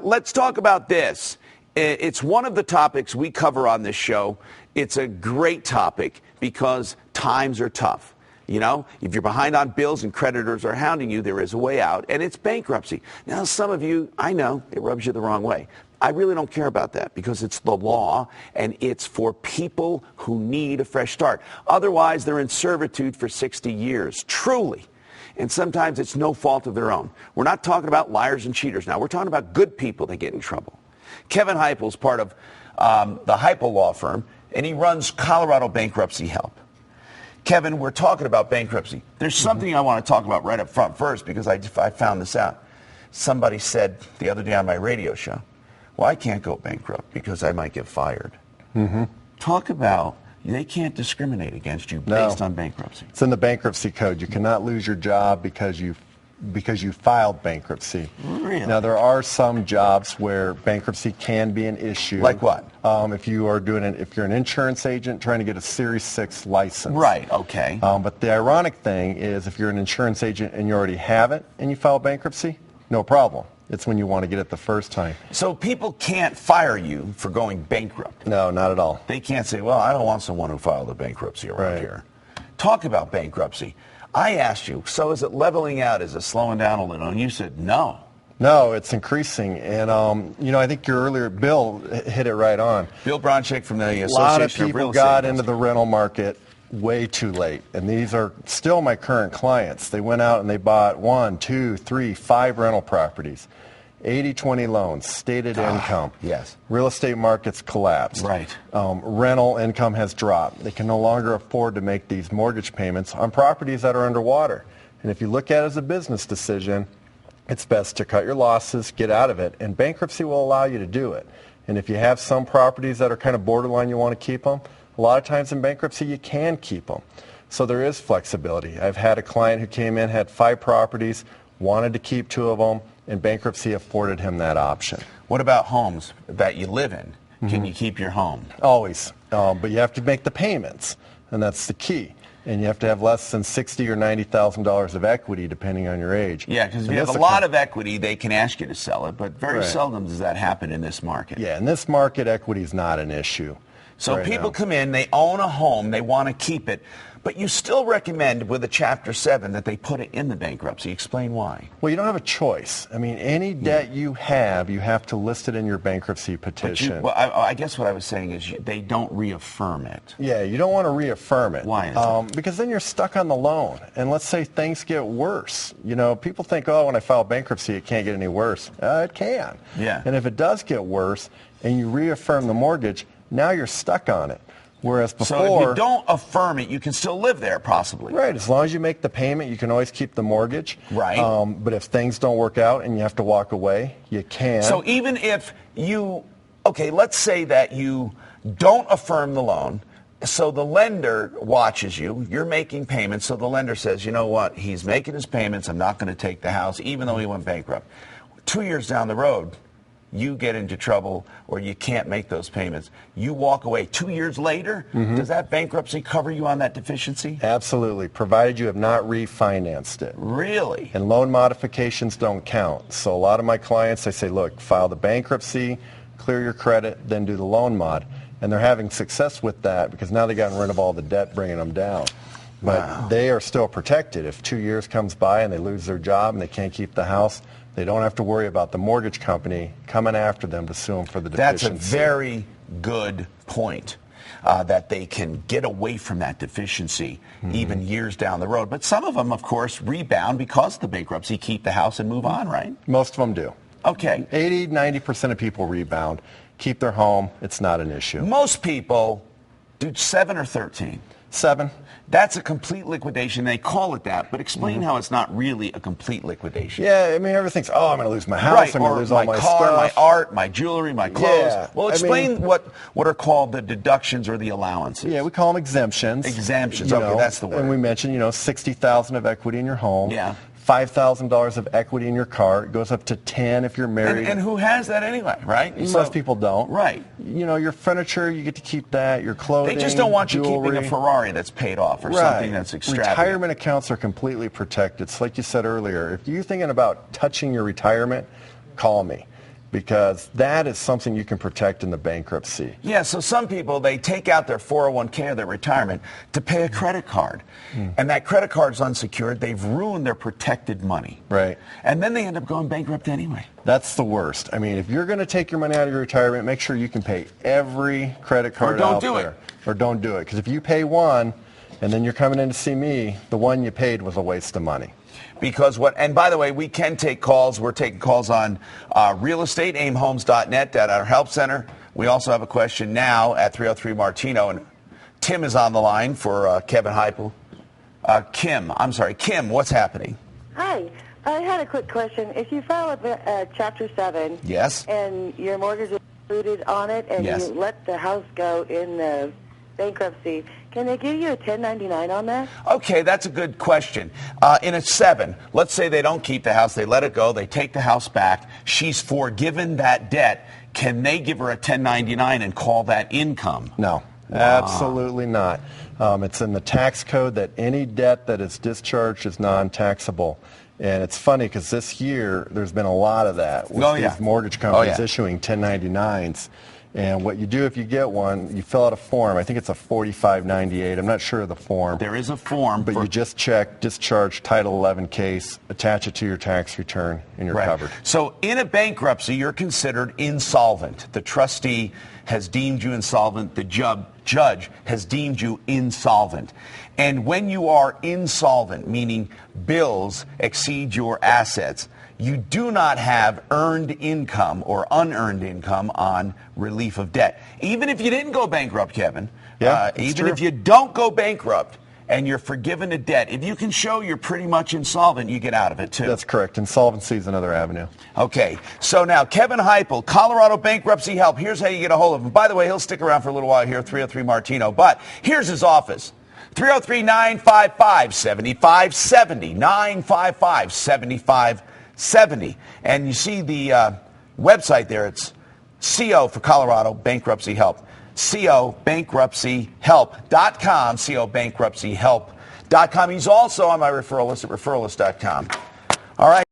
let's talk about this. It's one of the topics we cover on this show. It's a great topic because times are tough. You know, if you're behind on bills and creditors are hounding you, there is a way out, and it's bankruptcy. Now, some of you, I know, it rubs you the wrong way. I really don't care about that because it's the law, and it's for people who need a fresh start. Otherwise, they're in servitude for 60 years, truly. And sometimes it's no fault of their own. We're not talking about liars and cheaters now. We're talking about good people that get in trouble. Kevin Heupel's part of the Heupel law firm, and he runs Colorado Bankruptcy Help. Kevin, we're talking about bankruptcy. There's something I want to talk about right up front first because I found this out. Somebody said the other day on my radio show, well, I can't go bankrupt because I might get fired. Talk about, they can't discriminate against you based on bankruptcy. It's in the bankruptcy code. You cannot lose your job because you filed bankruptcy. Really? Now, there are some jobs where bankruptcy can be an issue. Like what? If you're an insurance agent trying to get a Series 6 license. Right, okay. But the ironic thing is if you're an insurance agent and you already have it and you file bankruptcy, no problem. It's when you want to get it the first time. So people can't fire you for going bankrupt? No, not at all. They can't say, well, I don't want someone who filed a bankruptcy around here. Talk about bankruptcy. I asked you, so is it leveling out? Is it slowing down a little? And you said no. No, it's increasing. And, I think your earlier, Bill hit it right on. Bill Bronchick from the Association of Real Estate. A lot of people got into the rental market way too late. And these are still my current clients. They went out and they bought 1, 2, 3, 5 rental properties. 80-20 loans, stated income. Yes. Real estate markets collapsed. Right. Rental income has dropped. They can no longer afford to make these mortgage payments on properties that are underwater. And if you look at it as a business decision, it's best to cut your losses, get out of it, and bankruptcy will allow you to do it. And if you have some properties that are kind of borderline, you want to keep them, a lot of times in bankruptcy you can keep them. So there is flexibility. I've had a client who came in, had 5 properties, wanted to keep 2 of them, and bankruptcy afforded him that option. What about homes that you live in? Can you keep your home? Always. But you have to make the payments, and that's the key. And you have to have less than $60,000 or $90,000 of equity, depending on your age. Yeah, because if you have a lot of equity, they can ask you to sell it, but very seldom does that happen in this market. Yeah, in this market, equity is not an issue. So people come in, they own a home, they want to keep it, but you still recommend with a Chapter 7 that they put it in the bankruptcy. Explain why. Well, you don't have a choice. I mean, any debt you have to list it in your bankruptcy petition. I guess what I was saying is they don't reaffirm it. Yeah, you don't want to reaffirm it. Why is that? Because then you're stuck on the loan. And let's say things get worse. You know, people think, oh, when I file bankruptcy, it can't get any worse. It can. Yeah. And if it does get worse and you reaffirm the mortgage, now you're stuck on it. Whereas before... So if you don't affirm it, you can still live there, possibly. Right. As long as you make the payment, you can always keep the mortgage. Right. But if things don't work out and you have to walk away, you can. So even if you... Okay, let's say that you don't affirm the loan, so the lender watches you, you're making payments, so the lender says, you know what, he's making his payments, I'm not going to take the house, even though he went bankrupt. 2 years down the road, you get into trouble or you can't make those payments. You walk away 2 years later. Does that bankruptcy cover you on that deficiency? Absolutely, provided you have not refinanced it. Really? And loan modifications don't count. So a lot of my clients, I say, look, file the bankruptcy, clear your credit, then do the loan mod. And they're having success with that because now they've gotten rid of all the debt, bringing them down. But they are still protected. If 2 years comes by and they lose their job and they can't keep the house, they don't have to worry about the mortgage company coming after them to sue them for the deficiency. That's a very good point, that they can get away from that deficiency even years down the road. But some of them, of course, rebound because of the bankruptcy, keep the house and move on, right? Most of them do. Okay. 80-90% of people rebound, keep their home. It's not an issue. Most people do 7 or 13. 7. That's a complete liquidation. They call it that, but explain how it's not really a complete liquidation. Yeah, I mean, everything's, oh, I'm going to lose my house, I'm going to lose all my car, stuff. my art, my jewelry, my clothes. Yeah, well, explain what are called the deductions or the allowances. Yeah, we call them exemptions. Exemptions, okay, that's the word. And we mentioned, $60,000 of equity in your home. Yeah. $5,000 of equity in your car. It goes up to 10 if you're married. And who has that anyway, right? Most people don't. Right. Your furniture, you get to keep that, your clothing, They just don't want you jewelry. keeping a Ferrari that's paid off or something that's extravagant. Retirement accounts are completely protected. It's like you said earlier. If you're thinking about touching your retirement, call me. because that is something you can protect in the bankruptcy. Yeah, so some people, they take out their 401k or their retirement to pay a credit card. And that credit card's unsecured. They've ruined their protected money. Right. And then they end up going bankrupt anyway. That's the worst. I mean, if you're going to take your money out of your retirement, make sure you can pay every credit card out there. Or don't do it. Or don't do it. Because if you pay one and then you're coming in to see me, the one you paid was a waste of money. Because and by the way, we can take calls. We're taking calls on real estate, aimhomes.net at our help center. We also have a question now at 303 Martino, and Tim is on the line for Kevin Heipel. Kim, what's happening? Hi. I had a quick question. If you file a Chapter 7 yes, and your mortgage is included on it and yes, you let the house go in the bankruptcy, can they give you a 1099 on that? Okay, that's a good question. In a 7, let's say they don't keep the house, they let it go, they take the house back, she's forgiven that debt. Can they give her a 1099 and call that income? No, absolutely not. It's in the tax code that any debt that is discharged is non-taxable. And it's funny because this year there's been a lot of that with these mortgage companies issuing 1099s. And what you do if you get one, you fill out a form. I think it's a 4598. I'm not sure of the form. There is a form. But you just check discharge Title 11 case, attach it to your tax return, and you're covered. So in a bankruptcy, you're considered insolvent. The trustee has deemed you insolvent. The judge has deemed you insolvent. And when you are insolvent, meaning bills exceed your assets, you do not have earned income or unearned income on relief of debt. Even if you didn't go bankrupt, Kevin, even if you don't go bankrupt and you're forgiven a debt, if you can show you're pretty much insolvent, you get out of it too. That's correct. Insolvency is another avenue. Okay, so now Kevin Heipel, Colorado Bankruptcy Help. Here's how you get a hold of him. By the way, he'll stick around for a little while here, 303 Martino. But here's his office. 303-955-7570, 955-7570. And you see the website there. It's CO for Colorado Bankruptcy Help. COBankruptcyHelp.com, COBankruptcyHelp.com. He's also on my referral list at referralist.com. All right.